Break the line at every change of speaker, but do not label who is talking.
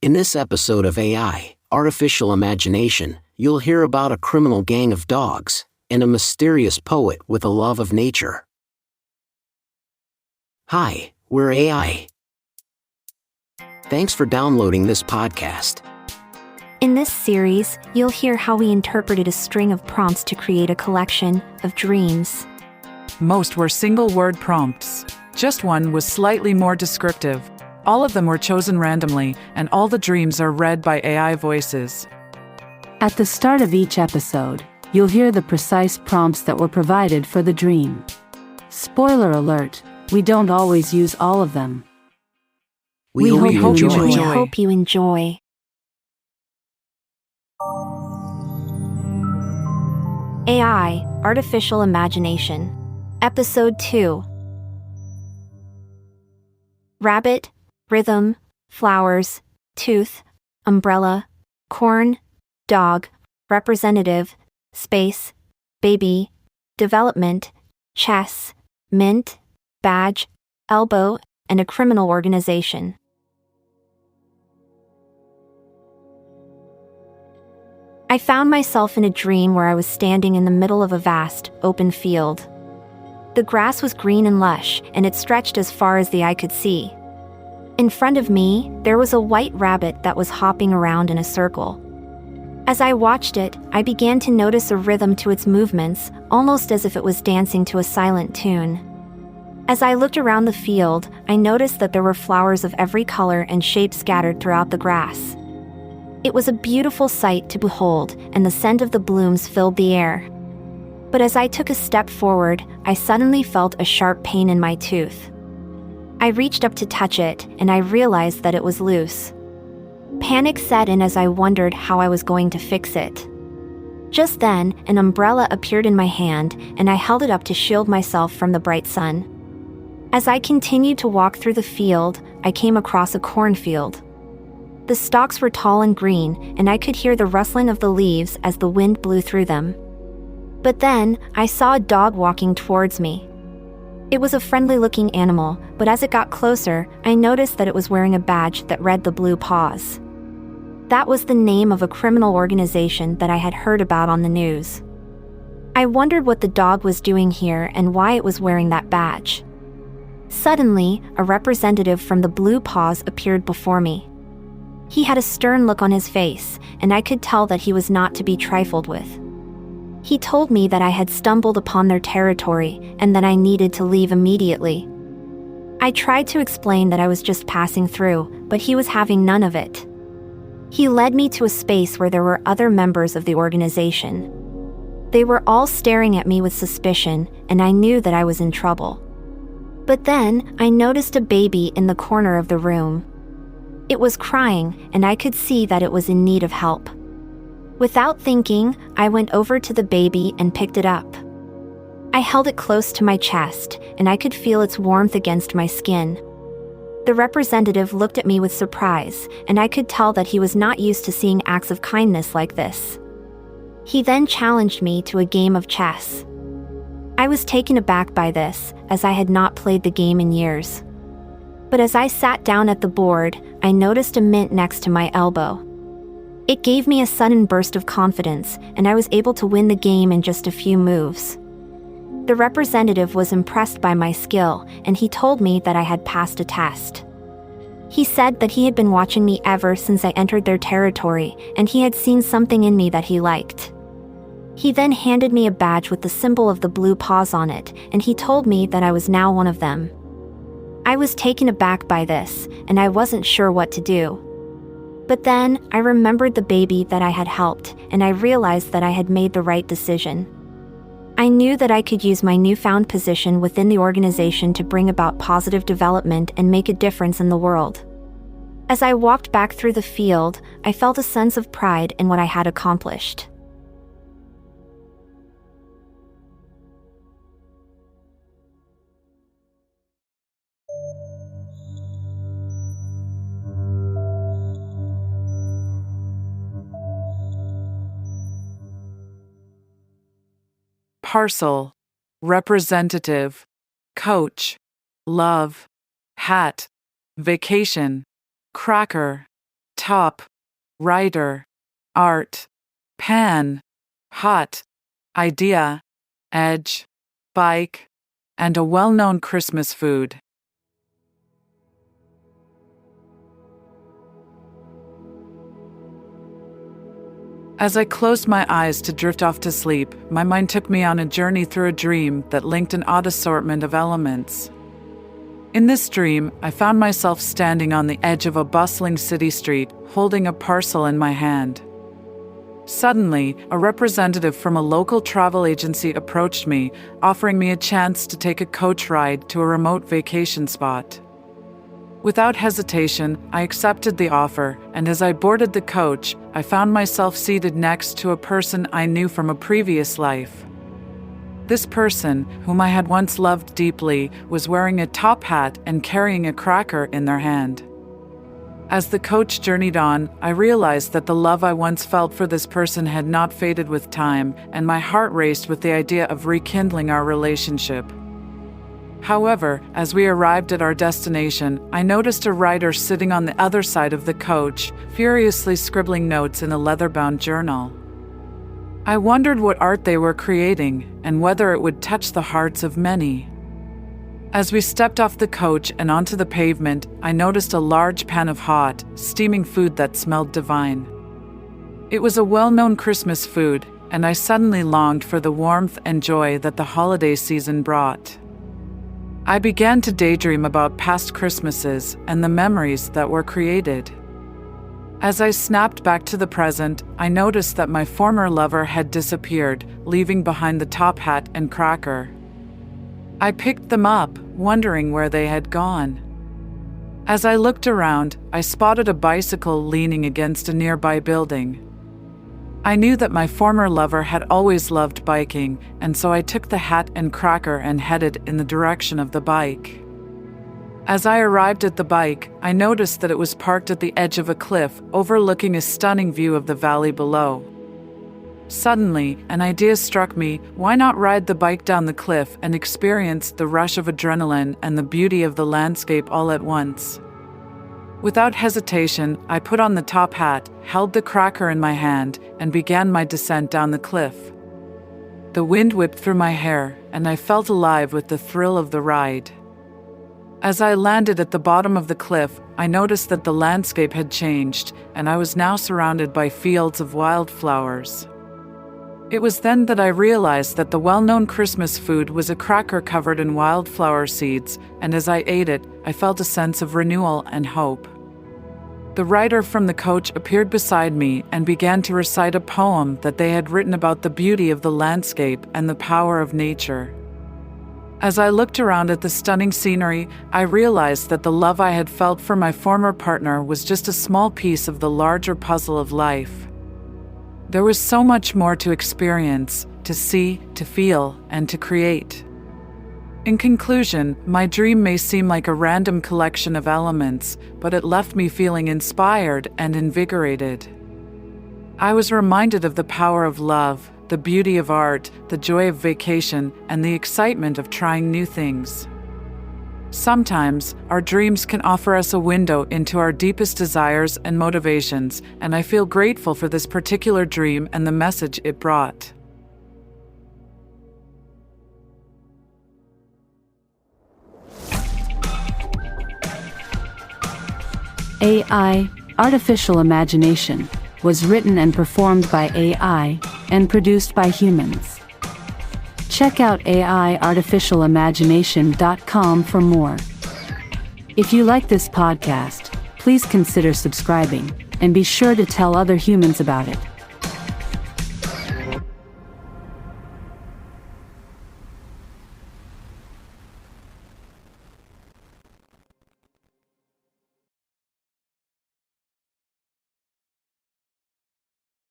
In this episode of AI, Artificial Imagination, you'll hear about a criminal gang of dogs and a mysterious poet with a love of nature. Hi, we're AI. Thanks for downloading this podcast.
In this series, you'll hear how we interpreted a string of prompts to create a collection of dreams.
Most were single-word prompts. Just one was slightly more descriptive. All of them were chosen randomly, and all the dreams are read by AI voices.
At the start of each episode, you'll hear the precise prompts that were provided for the dream. Spoiler alert, we don't always use all of them.
We hope you enjoy.
We hope you enjoy. AI, Artificial Imagination. Episode 2. Rabbit, rhythm, flowers, tooth, umbrella, corn, dog, representative, space, baby, development, chess, mint, badge, elbow, and a criminal organization. I found myself in a dream where I was standing in the middle of a vast, open field. The grass was green and lush, and it stretched as far as the eye could see. In front of me, there was a white rabbit that was hopping around in a circle. As I watched it, I began to notice a rhythm to its movements, almost as if it was dancing to a silent tune. As I looked around the field, I noticed that there were flowers of every color and shape scattered throughout the grass. It was a beautiful sight to behold, and the scent of the blooms filled the air. But as I took a step forward, I suddenly felt a sharp pain in my tooth. I reached up to touch it, and I realized that it was loose. Panic set in as I wondered how I was going to fix it. Just then, an umbrella appeared in my hand, and I held it up to shield myself from the bright sun. As I continued to walk through the field, I came across a cornfield. The stalks were tall and green, and I could hear the rustling of the leaves as the wind blew through them. But then, I saw a dog walking towards me. It was a friendly-looking animal, but as it got closer, I noticed that it was wearing a badge that read the Blue Paws. That was the name of a criminal organization that I had heard about on the news. I wondered what the dog was doing here and why it was wearing that badge. Suddenly, a representative from the Blue Paws appeared before me. He had a stern look on his face, and I could tell that he was not to be trifled with. He told me that I had stumbled upon their territory and that I needed to leave immediately. I tried to explain that I was just passing through, but he was having none of it. He led me to a space where there were other members of the organization. They were all staring at me with suspicion, and I knew that I was in trouble. But then, I noticed a baby in the corner of the room. It was crying, and I could see that it was in need of help. Without thinking, I went over to the baby and picked it up. I held it close to my chest, and I could feel its warmth against my skin. The representative looked at me with surprise, and I could tell that he was not used to seeing acts of kindness like this. He then challenged me to a game of chess. I was taken aback by this, as I had not played the game in years. But as I sat down at the board, I noticed a mint next to my elbow. It gave me a sudden burst of confidence, and I was able to win the game in just a few moves. The representative was impressed by my skill, and he told me that I had passed a test. He said that he had been watching me ever since I entered their territory, and he had seen something in me that he liked. He then handed me a badge with the symbol of the Blue Paws on it, and he told me that I was now one of them. I was taken aback by this, and I wasn't sure what to do. But then, I remembered the baby that I had helped, and I realized that I had made the right decision. I knew that I could use my newfound position within the organization to bring about positive development and make a difference in the world. As I walked back through the field, I felt a sense of pride in what I had accomplished.
Parcel, representative, coach, love, hat, vacation, cracker, top, writer, art, pan, hot, idea, edge, bike, and a well-known Christmas food. As I closed my eyes to drift off to sleep, my mind took me on a journey through a dream that linked an odd assortment of elements. In this dream, I found myself standing on the edge of a bustling city street, holding a parcel in my hand. Suddenly, a representative from a local travel agency approached me, offering me a chance to take a coach ride to a remote vacation spot. Without hesitation, I accepted the offer, and as I boarded the coach, I found myself seated next to a person I knew from a previous life. This person, whom I had once loved deeply, was wearing a top hat and carrying a cracker in their hand. As the coach journeyed on, I realized that the love I once felt for this person had not faded with time, and my heart raced with the idea of rekindling our relationship. However, as we arrived at our destination, I noticed a writer sitting on the other side of the coach, furiously scribbling notes in a leather-bound journal. I wondered what art they were creating, and whether it would touch the hearts of many. As we stepped off the coach and onto the pavement, I noticed a large pan of hot, steaming food that smelled divine. It was a well-known Christmas food, and I suddenly longed for the warmth and joy that the holiday season brought. I began to daydream about past Christmases and the memories that were created. As I snapped back to the present, I noticed that my former lover had disappeared, leaving behind the top hat and cracker. I picked them up, wondering where they had gone. As I looked around, I spotted a bicycle leaning against a nearby building. I knew that my former lover had always loved biking, and so I took the hat and cracker and headed in the direction of the bike. As I arrived at the bike, I noticed that it was parked at the edge of a cliff, overlooking a stunning view of the valley below. Suddenly, an idea struck me: why not ride the bike down the cliff and experience the rush of adrenaline and the beauty of the landscape all at once? Without hesitation, I put on the top hat, held the cracker in my hand, and began my descent down the cliff. The wind whipped through my hair, and I felt alive with the thrill of the ride. As I landed at the bottom of the cliff, I noticed that the landscape had changed, and I was now surrounded by fields of wildflowers. It was then that I realized that the well-known Christmas food was a cracker covered in wildflower seeds, and as I ate it, I felt a sense of renewal and hope. The writer from the coach appeared beside me and began to recite a poem that they had written about the beauty of the landscape and the power of nature. As I looked around at the stunning scenery, I realized that the love I had felt for my former partner was just a small piece of the larger puzzle of life. There was so much more to experience, to see, to feel, and to create. In conclusion, my dream may seem like a random collection of elements, but it left me feeling inspired and invigorated. I was reminded of the power of love, the beauty of art, the joy of vacation, and the excitement of trying new things. Sometimes, our dreams can offer us a window into our deepest desires and motivations, and I feel grateful for this particular dream and the message it brought.
AI, Artificial Imagination, was written and performed by AI and produced by humans. Check out AIartificialimagination.com for more. If you like this podcast, please consider subscribing, and be sure to tell other humans about it.